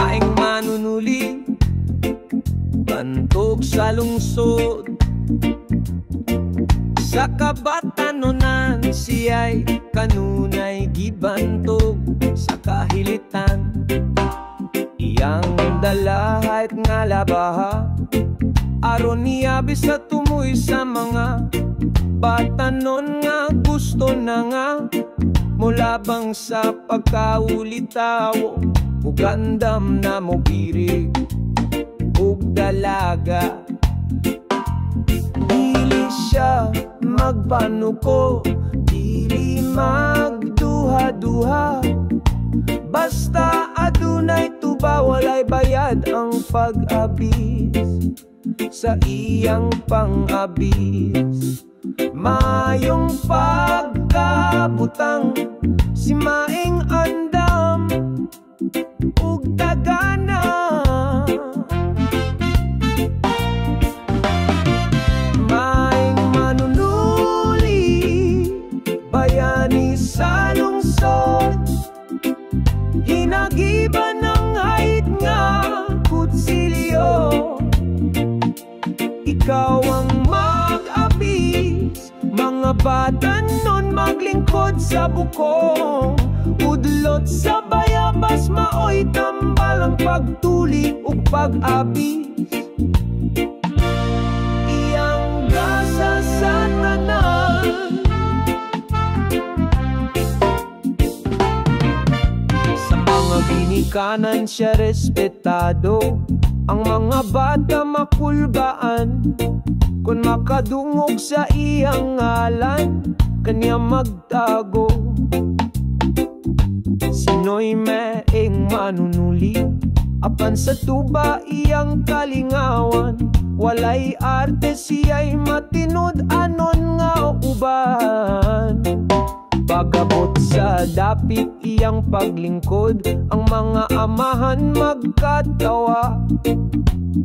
maing manunuli, bantog sa lungsod. Sa kabatanunan siya'y kanunay gibantog sa kahilitan. Iyang dalahayt nga labaha, aron niya bisa tumuy sa mga batanon nga gusto na nga. Mula bang sa pagkaulitaw, mugandam na mo birig ug dalaga. Dili siya magpanuko, dili magduha-duha, basta adunay tuba, walay bayad ang pag-abis sa iyang pang-abis. Mayong pagkabutang, si maing andam ug dagana. Maing manunuli, bayani sa lungsod, hinagiban ng hait nga kutsilyo. Ikaw ang mag-abis, mga bata nun maglingkod sa bukong. Udlot sa bayabas, maoy tambal ang pagtuli ug pag-abis. Iyang gasa sa tanan, sa mga ginikanan siya respetado. Ang mga bata makulbaan, kung makadungog sa iyang ngalan, kanya magtago. Sino'y maing manunuli, apan sa tuba iyang kalingawan. Walay arte siya'y matinod, anon nga uban. Pagabot sa dapit iyang paglingkod, ang mga amahan magkatawa.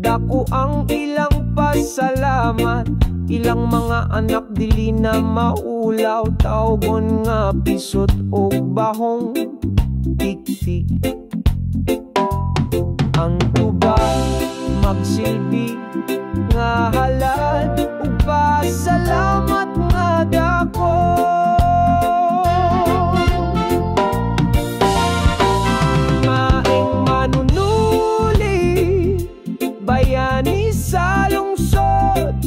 Dako ang ilang pasalamat, ilang mga anak dili na maulaw. Tawgon nga pisot o bahong tik-tik. Ang tuba magsilbi nga halad ug pasalamat nga dako. Bayani sa lungsod,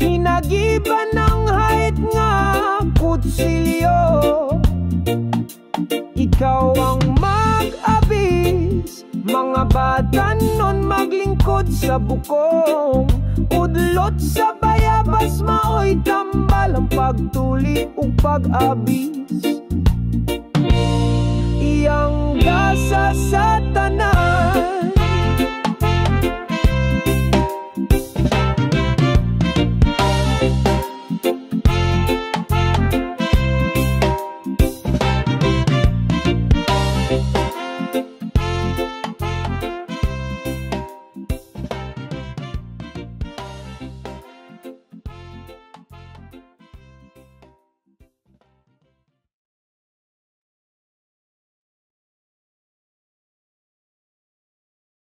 hinagiban ng hait nga kutsilyo. Ikaw ang mag-abis, mga bata nun maglingkod sa bukong. Udlot sa bayabas, maoy tambal ang pagtuli ug pag-abis. Iyang gasa sa tanan,